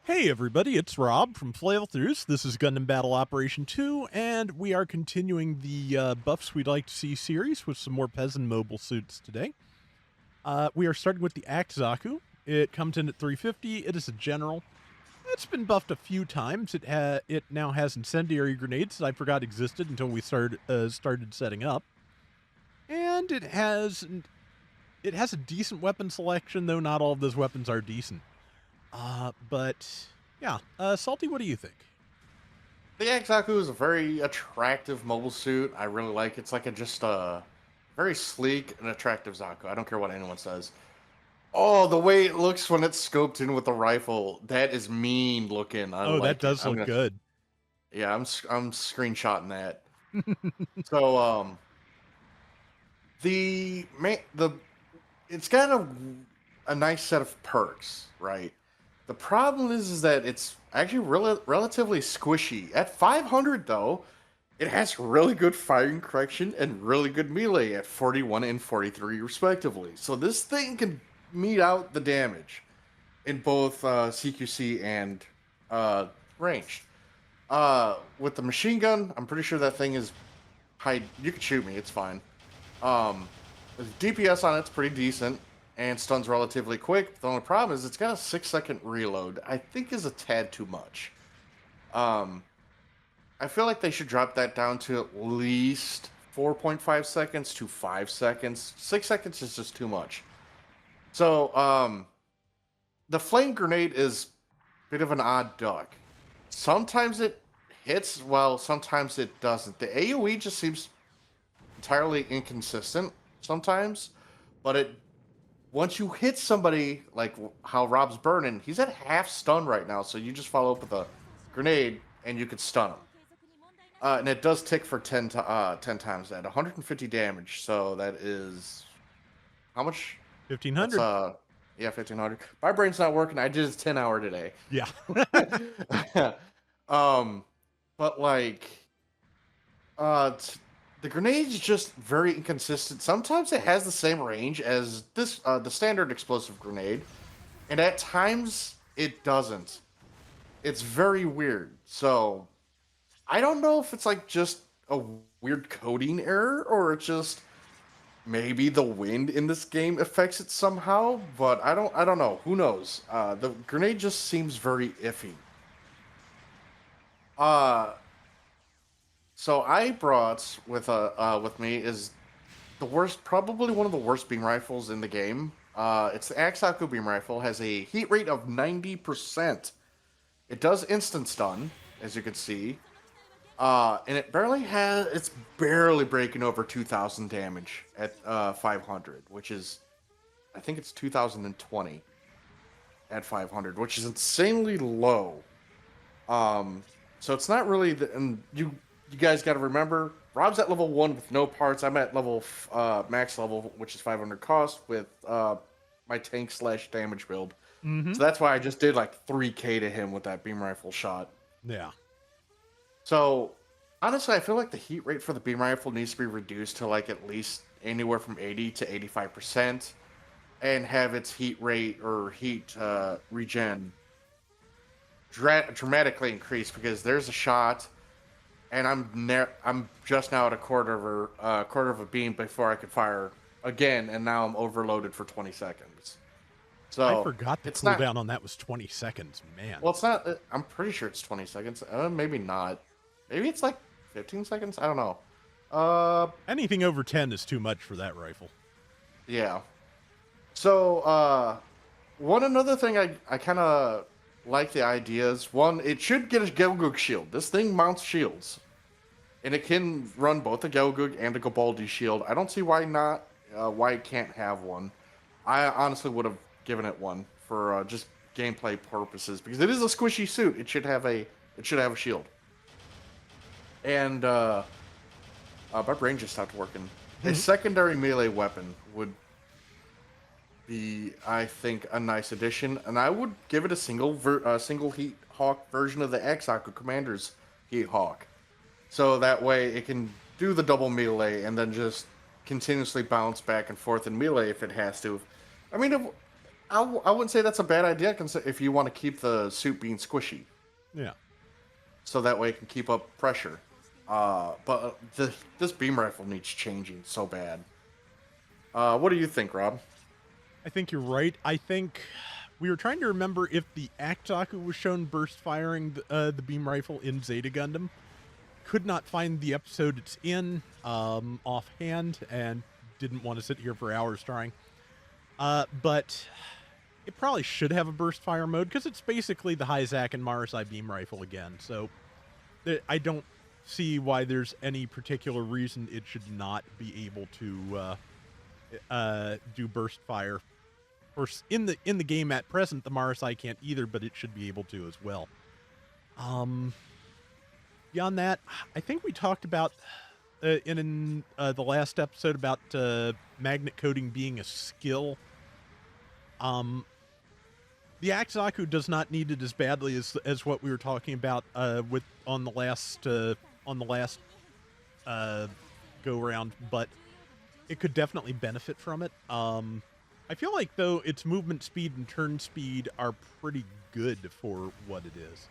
Hey everybody, it's Rob from Flailthroughs. This is Gundam Battle Operation 2, and we are continuing the Buffs We'd Like to See series with some more Peasant mobile suits today. We are starting with the Act Zaku. It comes in at 350. It is a general. It's been buffed a few times. It now has incendiary grenades that I forgot existed until we started setting up, and it has a decent weapon selection, though not all of those weapons are decent. But yeah, Salty, what do you think? The Act Zaku is a very attractive mobile suit. I really like it. It's like a just very sleek and attractive Zaku. I don't care what anyone says. Oh, the way it looks when it's scoped in with the rifle, that is mean looking. I Oh, that like it. does look good. Yeah, I'm screenshotting that. So the it's got a nice set of perks, right? The problem is that it's actually relatively squishy. At 500 though, it has really good firing correction and really good melee at 41 and 43 respectively. So this thing can mete out the damage in both CQC and uh, ranged. With the machine gun, I'm pretty sure that thing is high. You can shoot me, it's fine. Um, the DPS on it's pretty decent and stuns relatively quick. The only problem is it's got a 6-second reload. I think is a tad too much. Um, I feel like they should drop that down to at least 4.5 seconds to 5 seconds. 6 seconds is just too much. So, the flame grenade is a bit of an odd duck. Sometimes it hits, well, sometimes it doesn't. The AoE just seems entirely inconsistent sometimes, but it once you hit somebody like how Rob's burning, he's at half stun right now, so you just follow up with a grenade and you could stun him. And it does tick for 10 times that 150 damage. So that is how much? That's 1500. yeah, 1500. My brain's not working. I did a 10-hour today. Yeah. um, but like the grenade's just very inconsistent. Sometimes it has the same range as the standard explosive grenade, and at times it doesn't. It's very weird. So I don't know if it's like just a weird coding error or it's just maybe the wind in this game affects it somehow, but I don't know. Who knows? The grenade just seems very iffy. Uh so I brought with me is the worst, probably one of the worst beam rifles in the game. It's the Act Zaku beam rifle, has a heat rate of 90%. It does instant stun, as you can see. And it's barely breaking over 2,000 damage at 500, which is, I think it's 2020 at 500, which is insanely low. So it's not really and you guys got to remember, Rob's at level 1 with no parts. I'm at max level, which is 500 cost with my tank slash damage build. Mm-hmm. So that's why I just did like 3k to him with that beam rifle shot. Yeah. So, honestly, I feel like the heat rate for the beam rifle needs to be reduced to like at least anywhere from 80 to 85%, and have its heat rate or heat regen dramatically increased because there's a shot, and I'm just now at quarter of a beam before I could fire again, and now I'm overloaded for 20 seconds. I So forgot the it's not. cooldown on that was 20 seconds, man. Well, it's not. I'm pretty sure it's 20 seconds. Maybe not. Maybe it's like 15 seconds. I don't know. Anything over 10 is too much for that rifle. Yeah. So, one another thing I kind of like the ideas. One, it should get a Gelgug shield. This thing mounts shields, and it can run both a Gelgug and a Gabaldi shield. I don't see why not. Why it can't have one. I honestly would have given it one for just gameplay purposes because it is a squishy suit. It should have a shield. And my brain just stopped working. A secondary melee weapon would be, I think, a nice addition, and I would give it a single heat hawk version of the Act Zaku Commander's heat hawk, so that way it can do the double melee and then just continuously bounce back and forth in melee if it has to. I mean, I wouldn't say that's a bad idea if you want to keep the suit being squishy, Yeah. so that way it can keep up pressure. But this beam rifle needs changing so bad. What do you think, Rob? I think you're right. I think we were trying to remember if the Act Zaku was shown burst firing the beam rifle in Zeta Gundam. Could not find the episode it's in offhand and didn't want to sit here for hours trying. But it probably should have a burst fire mode because it's basically the Zaku and Marasai beam rifle again. So I don't see why there's any particular reason it should not be able to do burst fire. Of course, in the game at present, the Marasai can't either, but it should be able to as well. Beyond that, I think we talked about in the last episode about magnet coating being a skill. The Act Zaku does not need it as badly as what we were talking about with on the last go round, but it could definitely benefit from it. I feel like though its movement speed and turn speed are pretty good for what it is.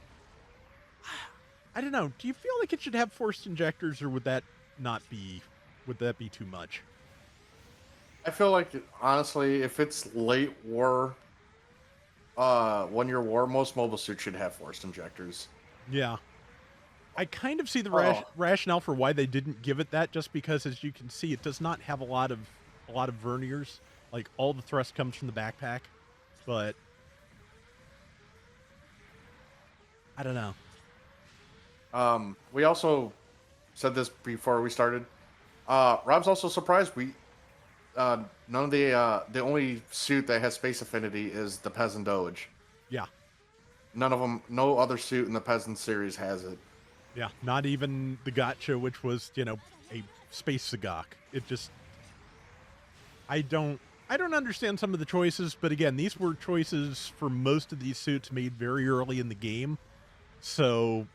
I don't know. Do you feel like it should have forced injectors, or would that be too much? I feel like honestly, if it's late war, 1 year war, most mobile suits should have forced injectors. Yeah. I kind of see the rationale for why they didn't give it that, just because, as you can see, it does not have a lot of verniers. Like, all the thrust comes from the backpack, but I don't know. We also said this before we started. Rob's also surprised none of the only suit that has space affinity is the Peasant Doge. Yeah. None of them, no other suit in the Peasant series has it. Yeah, not even the Gotcha, which was, a space Sagak. It just, I don't understand some of the choices, but again, these were choices for most of these suits made very early in the game. So,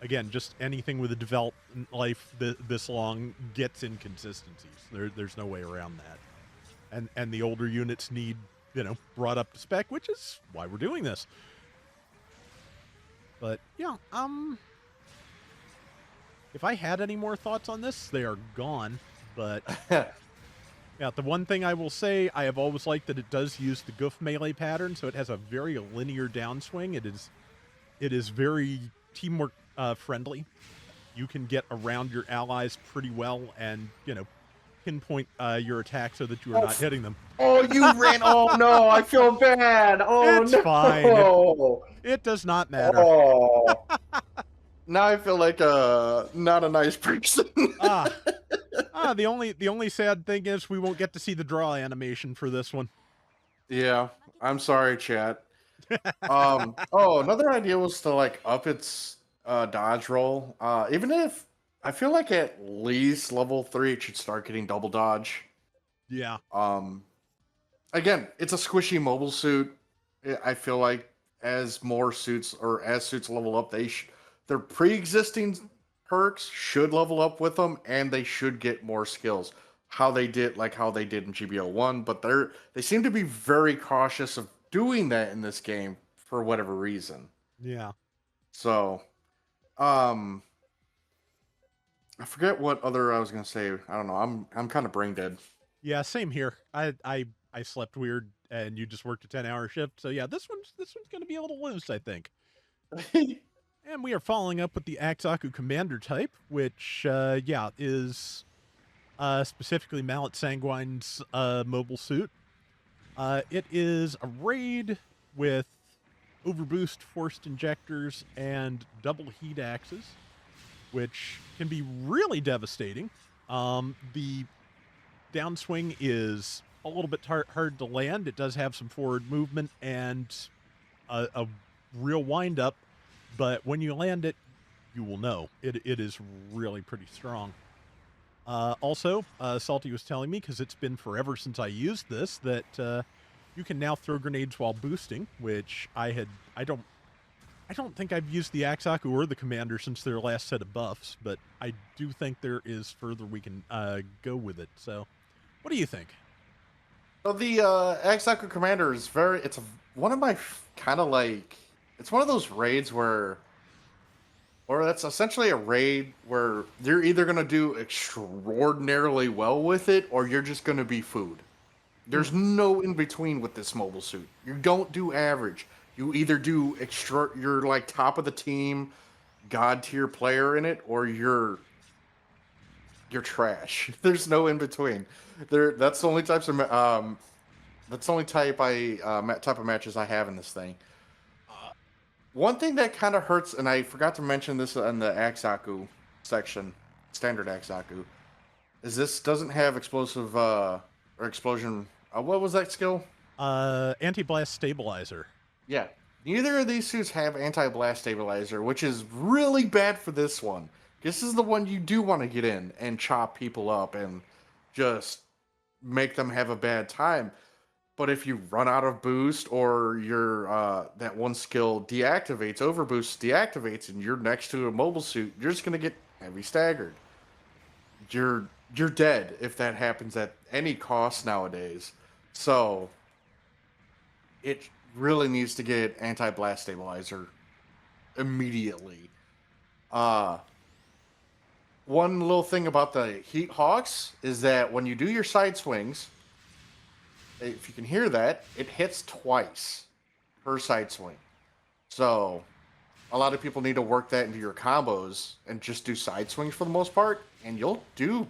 again, just anything with a development life this long gets inconsistencies. There's no way around that. And the older units need, brought up to spec, which is why we're doing this. But yeah, if I had any more thoughts on this, they are gone. But yeah, the one thing I will say, I have always liked that it does use the goof melee pattern, so it has a very linear downswing. It is very teamwork friendly. You can get around your allies pretty well, and pinpoint your attack so that you are not hitting them. Oh, you ran! Oh no, I feel bad. Oh, it's no. Fine. It does not matter. Oh. Now I feel like not a nice person. The only sad thing is we won't get to see the draw animation for this one. Yeah, I'm sorry, chat. Another idea was to up its dodge roll. Even if I feel like at least level 3 it should start getting double dodge. Yeah. Again, it's a squishy mobile suit. I feel like as suits level up, their pre-existing perks should level up with them, and they should get more skills. How they did in GBO1, but they seem to be very cautious of doing that in this game for whatever reason. Yeah. So, I forget what other I was gonna say. I don't know. I'm kind of brain dead. Yeah, same here. I slept weird, and you just worked a 10-hour shift. So yeah, this one's gonna be a little loose, I think. And we are following up with the Act Zaku Commander type, which is specifically Mallet Sanguine's mobile suit. It is a raid with overboost forced injectors and double heat axes, which can be really devastating. The downswing is a little bit hard to land. It does have some forward movement and a real wind-up, but when you land it, you will know. It is really pretty strong. Also, Salty was telling me, because it's been forever since I used this, that you can now throw grenades while boosting, which I don't think I've used the Act Zaku or the Commander since their last set of buffs, but I do think there is further we can go with it. So, what do you think? So the Act Zaku Commander is very. One of my kind of like. It's one of those raids or that's essentially a raid where you're either going to do extraordinarily well with it, or you're just going to be food. Hmm. There's no in between with this mobile suit. You don't do average. You either do extra. You're like top of the team, god tier player in it, or you're trash. There's no in between. That's the only types of that's the only type of matches I have in this thing. One thing that kind of hurts, and I forgot to mention this in the Axaku section, standard Axaku, is this doesn't have explosive or explosion. What was that skill? Anti-blast stabilizer. Yeah, neither of these suits have anti-blast stabilizer, which is really bad for this one. This is the one you do want to get in and chop people up and just make them have a bad time. But if you run out of boost or your that one skill deactivates, overboost deactivates, and you're next to a mobile suit, you're just gonna get heavy staggered. You're dead if that happens at any cost nowadays. So it really needs to get anti-blast stabilizer immediately. Uh One little thing about the Heat Hawks is that when you do your side swings, if you can hear that, it hits twice per side swing. So a lot of people need to work that into your combos and just do side swings for the most part, and you'll do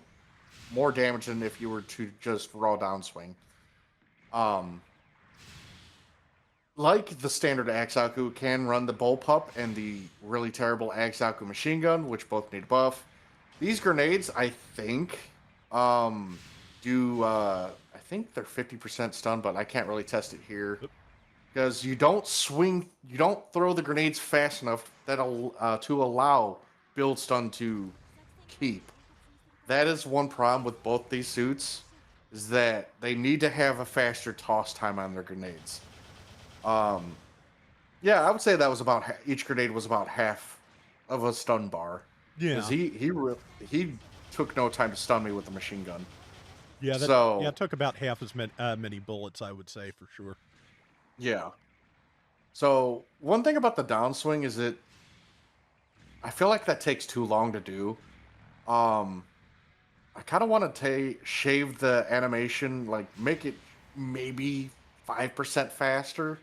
more damage than if you were to just raw downswing. Um, like the standard Axaku can run the Bullpup and the really terrible Axaku machine gun, which both need a buff. These grenades, I think, do I think they're 50% stun, but I can't really test it here because you don't throw the grenades fast enough to allow build stun to keep. That is one problem with both these suits, is that they need to have a faster toss time on their grenades. Um, yeah, I would say that was about each grenade was about half of a stun bar Yeah. because he took no time to stun me with the machine gun. Yeah, So it took about half as many bullets, I would say, for sure. yeah. So one thing about the downswing is that I feel like that takes too long to do. Um, I kind of want to shave the animation, like make it maybe 5% faster.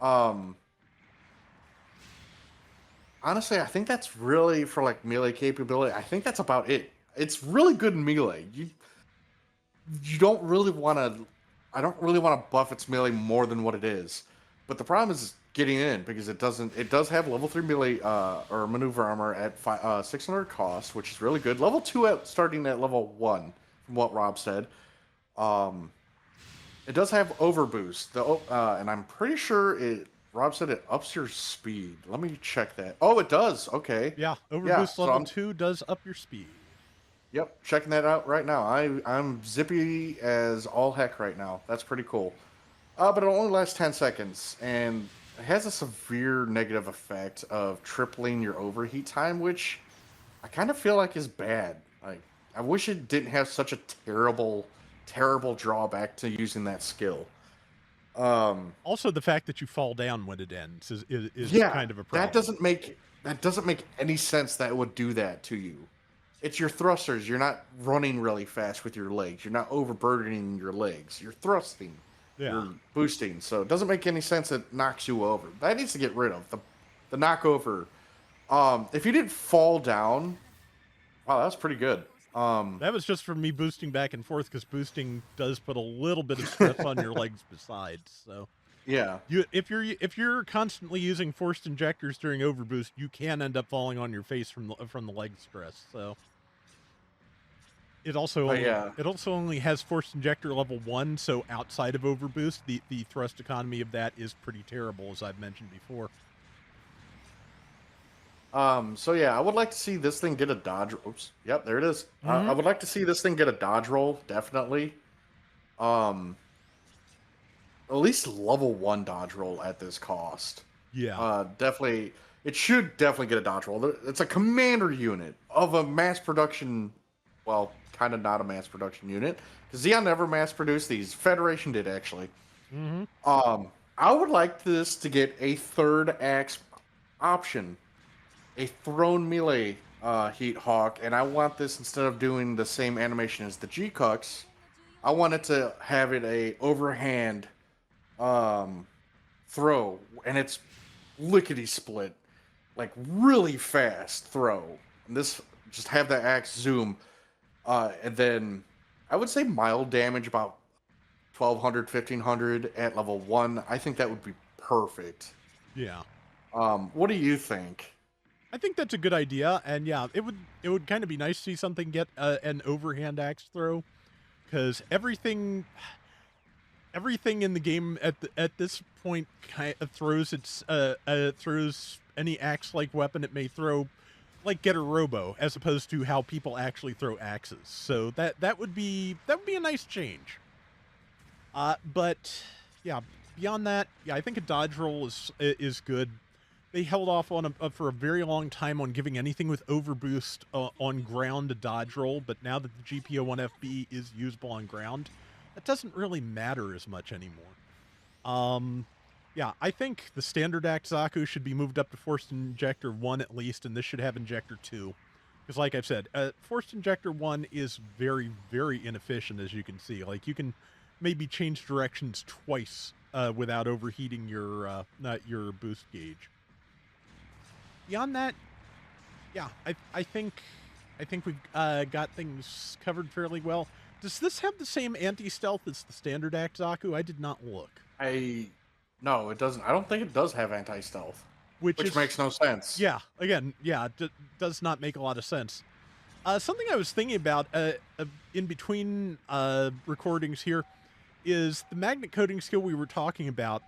Um, Honestly, I think that's really for like melee capability. I think that's about it. It's really good in melee. You don't really want to. I don't really want to buff its melee more than what it is. But the problem is getting in because it doesn't. It does have level 3 melee or maneuver armor at 600 cost, which is really good. Level 2 at starting at level 1, from what Rob said. Um, it does have overboost. And I'm pretty sure it. Rob said it ups your speed. Let me check that. Oh, it does. Okay. Yeah, Yeah. overboost So level I'm 2 does up your speed. Yep, checking that out right now. I'm zippy as all heck right now. That's pretty cool. But it only lasts 10 seconds, and it has a severe negative effect of tripling your overheat time, which I kind of feel like is bad. Like, I wish it didn't have such a terrible, terrible drawback to using that skill. Um, Also, the fact that you fall down when it ends is yeah, kind of a problem. that doesn't make any sense that it would do that to you. It's your thrusters. You're not running really fast with your legs. You're not overburdening your legs. You're thrusting. Yeah. You're boosting. So it doesn't make any sense. It knocks you over. That needs to get rid of the knockover. If you didn't fall down, wow, that's pretty good. That was just from me boosting back and forth because boosting does put a little bit of stress on your legs besides. So Yeah. if you're constantly using forced injectors during overboost, you can end up falling on your face from the leg stress. So But yeah. it also only has forced injector level 1, so outside of overboost, the thrust economy of that is pretty terrible, as I've mentioned before. So yeah, I would like to see this thing get a dodge. Oops. Yep, there it is. I would like to see this thing get a dodge roll, definitely. Um, at least level 1 dodge roll at this cost. Yeah. Definitely, it should definitely get a dodge roll. It's a commander unit of a mass production well, kind of not a mass production unit because Xeon never mass produced these. Federation did actually. Mm-hmm. I would like this to get a third axe option, a thrown melee Heat Hawk, and I want this instead of doing the same animation as the G-Cux, I want it to have it a overhand um, throw, and it's lickety split, like really fast throw. And this just have the axe zoom, and then I would say mild damage about 1200, 1500 at level 1. I think that would be perfect. Yeah. What do you think? I think that's a good idea, and yeah, it would kind of be nice to see something get an overhand axe throw, because everything in the game at this point kind of throws any axe like weapon it may throw, like Getter Robo, as opposed to how people actually throw axes. So that would be a nice change. But yeah, beyond that, yeah, I think a dodge roll is good. They held off on for a very long time on giving anything with overboost on ground a dodge roll, but now that the GPO1FB is usable on ground, that doesn't really matter as much anymore. Yeah, I think the standard Act Zaku should be moved up to Forced Injector 1 at least, and this should have Injector 2. Because like I've said, Forced Injector 1 is very, very inefficient, as you can see. Like, you can maybe change directions twice without overheating your boost gauge. Beyond that, yeah, I think we've got things covered fairly well. Does this have the same anti-stealth as the standard Act Zaku? I did not look. No, it doesn't. I don't think it does have anti-stealth, which makes no sense. Yeah, again, yeah, does not make a lot of sense. Something I was thinking about in between recordings here is the magnet coating skill we were talking about.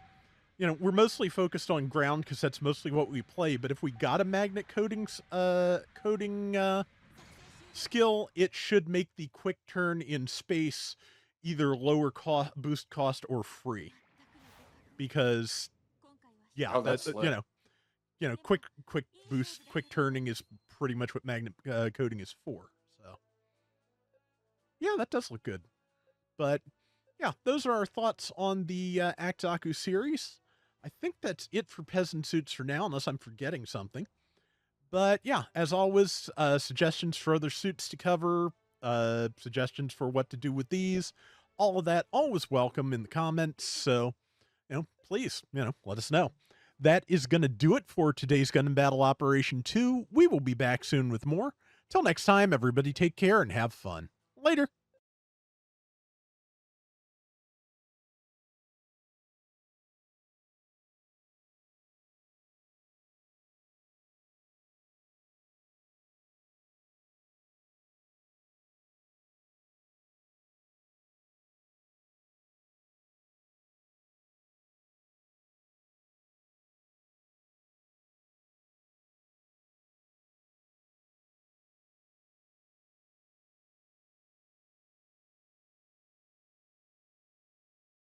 You know, we're mostly focused on ground because that's mostly what we play. But if we got a magnet coating skill, it should make the quick turn in space either lower boost cost or free. Because, yeah, that's quick boost, quick turning is pretty much what magnet coating is for. So, yeah, that does look good. But yeah, those are our thoughts on the Act Zaku series. I think that's it for peasant suits for now, unless I'm forgetting something. But yeah, as always, suggestions for other suits to cover, suggestions for what to do with these, all of that, always welcome in the comments. So, please, let us know. That is going to do it for today's Gundam Battle Operation 2. We will be back soon with more. Till next time, everybody take care and have fun. Later.